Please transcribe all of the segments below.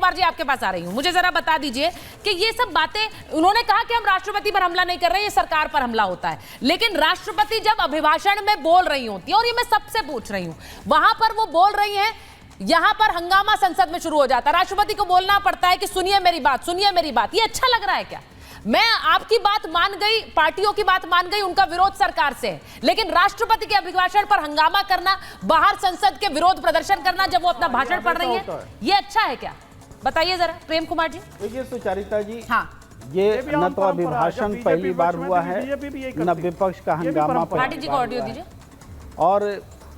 कुमार जी आपके पास आ रही हूं, मुझे जरा बता दीजिए कि ये सब बातें, उन्होंने कहा कि हम राष्ट्रपति पर हमला नहीं कर रहे, ये सरकार पर हमला होता है, लेकिन राष्ट्रपति जब अभिभाषण में बोल रही होती है, और ये मैं सबसे पूछ रही हूं, वहां पर वो बोल रही हैं, यहां पर हंगामा संसद में शुरू हो जाता है, राष्ट्रपति को बोलना पड़ता है कि सुनिए मेरी बात, सुनिए मेरी बात। ये अच्छा लग रहा है क्या? मैं आपकी बात मान गई, पार्टियों की बात मान गई, उनका विरोध सरकार से है, लेकिन राष्ट्रपति के अभिभाषण पर हंगामा करना, बाहर संसद के विरोध प्रदर्शन करना जब वो अपना भाषण पढ़ रही है, ये अच्छा है क्या? बताइए जरा प्रेम कुमार जी। देखिए सुचारिता जी, हाँ, ये न तो अभिभाषण पहली बार हुआ है, न विपक्ष का हंगामा भाटी जी को ऑडियो दीजिए। और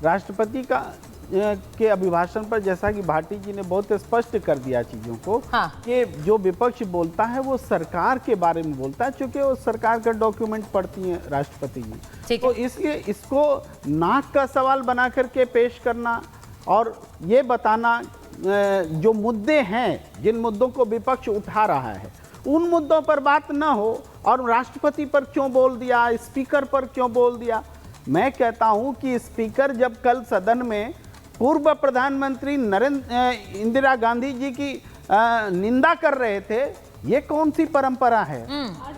राष्ट्रपति का के अभिभाषण पर जैसा कि भाटी जी ने बहुत स्पष्ट कर दिया चीजों को, हाँ। कि जो विपक्ष बोलता है वो सरकार के बारे में बोलता है, क्योंकि वो सरकार का डॉक्यूमेंट पढ़ती हैं राष्ट्रपति जी। तो इसलिए इसको नाक का सवाल बना करके पेश करना और ये बताना जो मुद्दे हैं, जिन मुद्दों को विपक्ष उठा रहा है, उन मुद्दों पर बात न हो और राष्ट्रपति पर क्यों बोल दिया, स्पीकर पर क्यों बोल दिया। मैं कहता हूं कि स्पीकर जब कल सदन में पूर्व प्रधानमंत्री इंदिरा गांधी जी की निंदा कर रहे थे, ये कौन सी परंपरा है?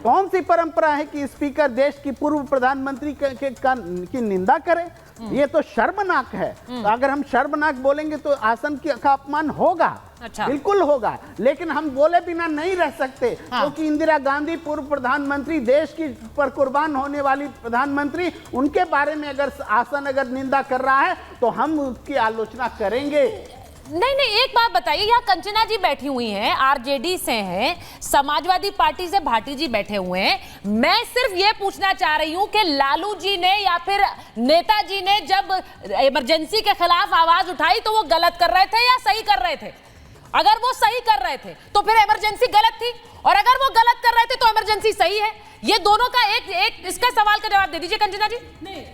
कौन सी परंपरा है कि स्पीकर देश की पूर्व प्रधानमंत्री की निंदा करे? ये तो शर्मनाक है। तो अगर हम शर्मनाक बोलेंगे तो आसन का अपमान होगा। अच्छा। बिल्कुल होगा, लेकिन हम बोले बिना नहीं रह सकते, क्योंकि इंदिरा गांधी पूर्व प्रधानमंत्री, देश की पर कुर्बान होने वाली प्रधानमंत्री, उनके बारे में अगर आसन अगर निंदा कर रहा है तो हम उसकी आलोचना करेंगे। नहीं नहीं, एक बात बताइए, यहाँ कंचना जी बैठी हुई हैं, आरजेडी से हैं, समाजवादी पार्टी से भाटी जी बैठे हुए हैं, मैं सिर्फ ये पूछना चाह रही हूँ कि लालू जी ने या फिर नेताजी ने जब इमरजेंसी के खिलाफ आवाज उठाई तो वो गलत कर रहे थे या सही कर रहे थे? अगर वो सही कर रहे थे तो फिर इमरजेंसी गलत थी, और अगर वो गलत कर रहे थे तो इमरजेंसी सही है। ये दोनों का एक इसका सवाल का जवाब दे दीजिए कंचना जी। नहीं,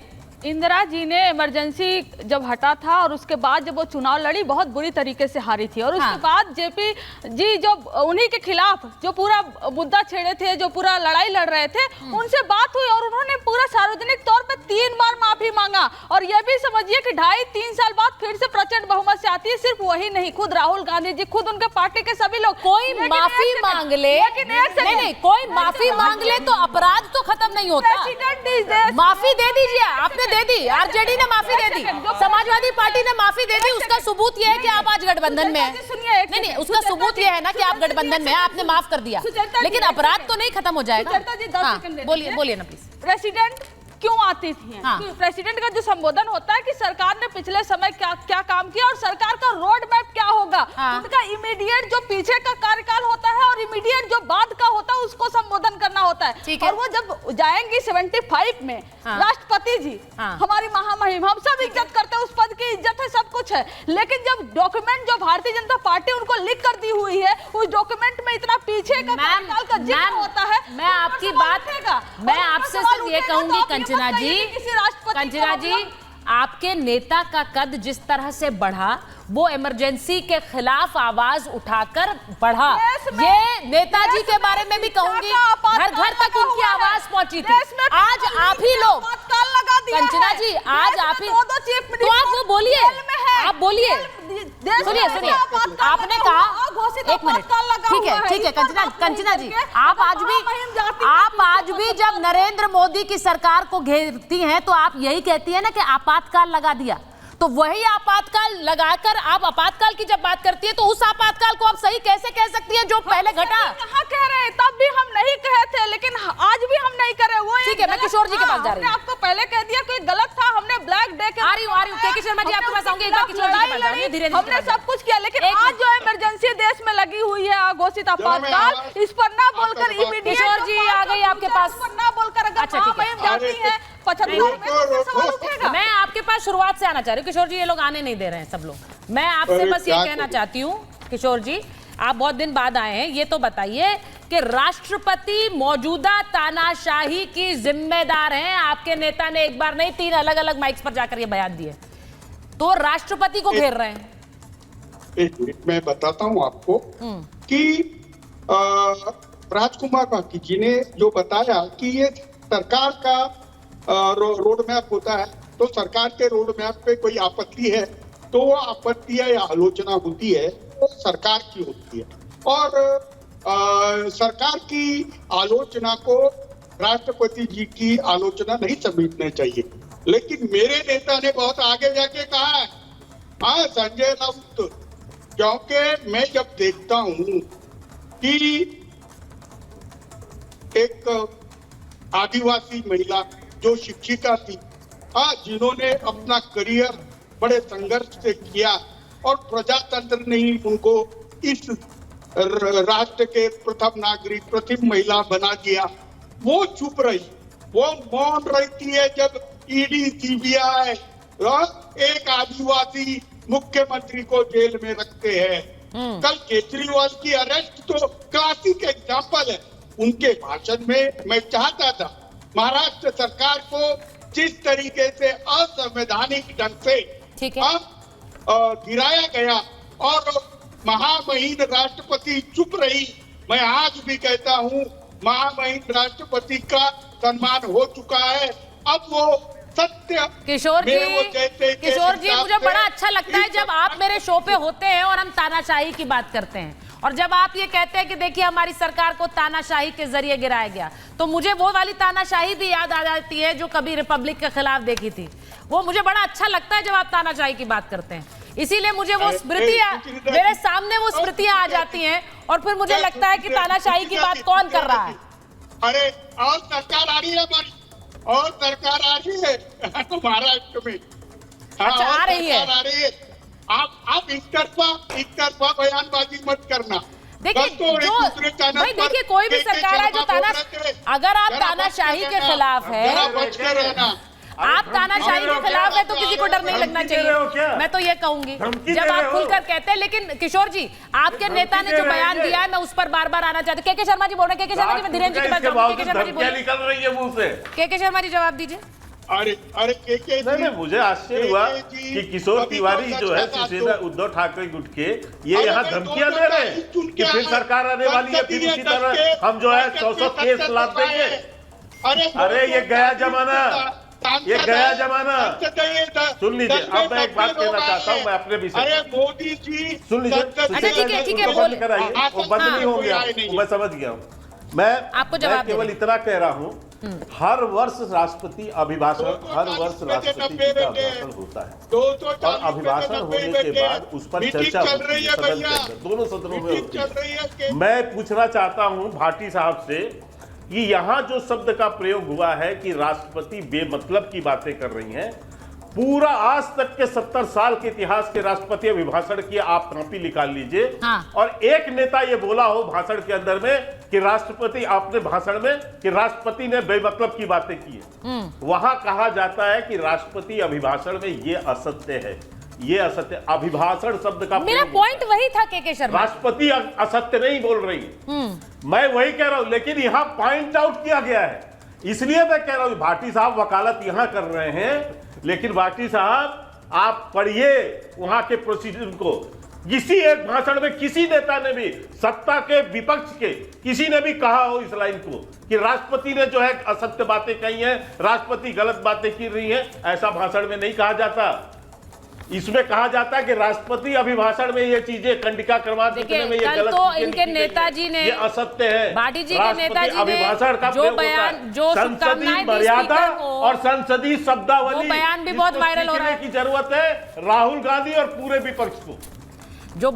इंदिरा जी ने इमरजेंसी जब हटा था और उसके बाद जब वो चुनाव लड़ी, बहुत बुरी तरीके से हारी थी, और उसके बाद जेपी जी जो उन्हीं के खिलाफ जो पूरा मुद्दा छेड़े थे, जो पूरा लड़ाई लड़ रहे थे, उनसे बात हुई और उन्होंने पूरा सार्वजनिक तौर पे 3 बार माफी मांगा। और ये भी समझिए कि 2.5-3 साल बाद फिर से प्रचंड बहुमत से आती है। सिर्फ वही नहीं, खुद राहुल गांधी जी, खुद उनके पार्टी के सभी लोग, कोई माफी मांग ले, नहीं, कोई माफी मांग ले तो अपराध तो खत्म नहीं होता। माफी दे दीजिए, आपने दे दी, आरजेडी ने माफी दे दी, समाजवादी पार्टी ने माफी दे दी, उसका सबूत यह है कि आप आज गठबंधन में हैं। नहीं, उसका सबूत यह है ना कि आप गठबंधन में हैं, आपने माफ कर दिया, लेकिन अपराध तो नहीं खत्म हो जाएगा। बोलिए ना प्लीज। प्रेसिडेंट क्यों आती थी? प्रेसिडेंट का जो संबोधन होता है कि सरकार ने पिछले समय क्या काम किया और सरकार का रोड मैप क्या होगा, उनका इमीडिएट जो पीछे का कार्यकाल होता है और इमीडिएट जो बाद का होता है उसको संबोधन करना होता है। और वो जब जाएंगी 75 में, राष्ट्रपति जी हमारी महामहिम, हम सब इज्जत करते हैं, उस पद की इज्जत है, सब कुछ है, लेकिन जब डॉक्यूमेंट जो भारतीय जनता पार्टी उनको लिख कर दी हुई है, उस डॉक्यूमेंट में इतना पीछे का कार्यकाल का जिक्र होता है। मैं आपकी बात, मैं आपसे सिर्फ ये कहूंगी कंचना जी, आपके नेता का कद जिस तरह से बढ़ा, वो इमरजेंसी के खिलाफ आवाज उठाकर बढ़ा। ये नेताजी के बारे में भी कहूंगी, घर घर तक उनकी आवाज पहुंची थी। आज आप ही लोग, कंचना जी, आज आप ही, तो आप वो बोलिए, आप बोलिए, सुनिए, आपने कहा, एक मिनट, ठीक है कंचना जी, आप आज भी जब नरेंद्र मोदी की सरकार को घेरती हैं तो आप यही कहती है ना कि आपातकाल लगा दिया, तो वही आपातकाल लगाकर आप आपातकाल की जब बात करती है तो उस आपातकाल को आप सही कैसे कह सकती हैं जो पहले घटा? कहाँ कह रहे हैं, तब भी हम नहीं कहे थे, लेकिन आज भी हम नहीं करे। वो ठीक है, मैं किशोर जी के पास जा रही हूँ। आपको पहले कह दिया कोई गलत था, हमने ब्लैक डे के आ रही हूँ के शर्मा जी आपके पास आऊंगी, एक बार किशोर जी के पास जा रही हूं, धीरे-धीरे हमने सब कुछ किया, लेकिन आज जो इमरजेंसी देश में लगी हुई है, घोषित आपातकाल, इस पर ना बोलकर इमीडिएट, किशोर जी आ गई आपके पास, ना बोलकर अगर महामहिम जाती है 75 में सवाल उठेगा। मैं आपके पास शुरुआत से आना चाह रही हूँ किशोर जी, ये लोग आने नहीं दे रहे हैं सब लोग। मैं आपसे बस ये कहना चाहती हूँ किशोर जी, आप बहुत दिन बाद आए हैं, ये तो बताइए कि राष्ट्रपति मौजूदा तानाशाही की जिम्मेदार हैं। आपके नेता ने एक बार नहीं 3 अलग अलग माइक्स पर जाकर ये बयान दिए, तो राष्ट्रपति को घेर रहे हैं। एक मिनट मैं बताता हूं आपको कि राजकुमार बाकी जी ने जो बताया कि ये सरकार का रोड मैप होता है, तो सरकार के रोड मैप पे कोई आपत्ति है तो वो आपत्ति या आलोचना होती है, वो सरकार की होती है और सरकार की आलोचना को राष्ट्रपति जी की आलोचना नहीं समझना चाहिए। लेकिन मेरे नेता ने बहुत आगे जाके कहा है, हाँ संजय राउत, क्योंकि मैं जब देखता हूं कि एक आदिवासी महिला जो शिक्षिका थी, जिन्होंने अपना करियर बड़े संघर्ष से किया और प्रजातंत्र ने ही उनको इस राष्ट्र के प्रथम नागरिक, प्रथम महिला बना दिया, वो चुप रही, वो मौन रहती है जब ईडी, सीबीआई एक आदिवासी मुख्यमंत्री को जेल में रखते हैं। कल केजरीवाल की अरेस्ट तो क्लासिक एग्जाम्पल है। उनके भाषण में मैं चाहता था महाराष्ट्र सरकार को जिस तरीके से असंवैधानिक ढंग से गिराया गया और महामहिम राष्ट्रपति चुप रही, मैं आज भी कहता हूं महामहिम राष्ट्रपति का सम्मान हो चुका है। अब वो सत्य किशोर जी मुझे बड़ा अच्छा लगता है जब आप मेरे शो पे होते हैं और हम तानाशाही की बात करते हैं, और जब आप ये कहते हैं कि देखिए हमारी सरकार को तानाशाही के जरिए गिराया गया, तो मुझे वो वाली तानाशाही भी याद आ जाती है जो कभी रिपब्लिक के खिलाफ देखी थी। वो मुझे बड़ा अच्छा लगता है जब आप तानाशाही की बात करते हैं, इसीलिए मुझे वो स्मृतियां मेरे सामने वो स्मृतियां आ जाती हैं और फिर मुझे लगता है कि तानाशाही की बात कौन कर रहा है। अरे और सरकार आ रही है हमारी, और सरकार आ रही है महाराष्ट्र में। अच्छा, आ रही है। आप एक तरफा बयानबाजी मत करना। देखिए भाई देखिए कोई भी सरकार है जो अगर आप तानाशाही के खिलाफ है, आप तानाशाही के खिलाफ है तो किसी को डर नहीं लगना चाहिए, मैं तो ये कहूंगी जब आप खुलकर कहते हैं। लेकिन किशोर जी आपके नेता ने जो बयान दिया है मैं उस पर बार बार आना चाहती हूँ। के शर्मा जी बोल रहे हैं, के शर्मा जी मैं धीरेन्द्र जी के पास जाऊंगी। के शर्मा जी निकल रही है मुंह से, के शर्मा जी जवाब दीजिए। अरे नहीं, मुझे आश्चर्य हुआ कि किशोर तिवारी जो है शिवसेना उद्धव ठाकरे गुट के ये यहाँ धमकियां दे रहे हैं कि फिर सरकार आने वाली है, फिर उसी तरह हम जो है 100 केस लाद देंगे। अरे ये गया जमाना, ये गया जमाना। सुन लीजिए, अब मैं एक बात कहना चाहता हूँ मैं अपने विषय। अरे मोदी जी सुन लीजिए, ठीक है बंद कराइए, वो बंद नहीं होंगे, मैं समझ गया हूँ। मैं केवल इतना कह रहा हूँ, हर वर्ष राष्ट्रपति अभिभाषण, हर वर्ष राष्ट्रपति जी का अभिभाषण होता है और अभिभाषण होने के बाद उस पर चर्चा होती है सदन के अंदर, दोनों सदनों में होती है। मैं पूछना चाहता हूं भाटी साहब से कि यहाँ जो शब्द का प्रयोग हुआ है कि राष्ट्रपति बेमतलब की बातें कर रही हैं, पूरा आज तक के 70 साल के इतिहास के राष्ट्रपति अभिभाषण की आप कॉपी निकाल लीजिए। हाँ। और एक नेता ये बोला हो भाषण के अंदर में कि राष्ट्रपति आपने भाषण में कि राष्ट्रपति ने बेमतलब की बातें की है, वहां कहा जाता है कि राष्ट्रपति अभिभाषण में ये असत्य है, ये असत्य। अभिभाषण शब्द का मेरा पॉइंट वही था के शर्मा, राष्ट्रपति असत्य नहीं बोल रही, मैं वही कह रहा हूं, लेकिन यहां पॉइंट आउट किया गया है, इसलिए मैं कह रहा हूं भाटी साहब वकालत यहां कर रहे हैं। लेकिन भाटी साहब आप पढ़िए वहां के प्रोसीजर को, किसी एक भाषण में किसी नेता ने भी, सत्ता के विपक्ष के किसी ने भी कहा हो इस लाइन को कि राष्ट्रपति ने जो है असत्य बातें कही हैं, राष्ट्रपति गलत बातें की रही हैं, ऐसा भाषण में नहीं कहा जाता। इसमें कहा जाता है कि राष्ट्रपति अभिभाषण में ये चीजें कंडिका क्रमांक में ये गलत, तो इनके नेताजी ने, ये असत्य है। भाटी जी के नेताजी ने अभिभाषण का जो बयान, जो संसदीय मर्यादा और संसदीय शब्दावली, बयान भी बहुत वायरल हो रहा है की जरूरत है राहुल गांधी और पूरे विपक्ष को।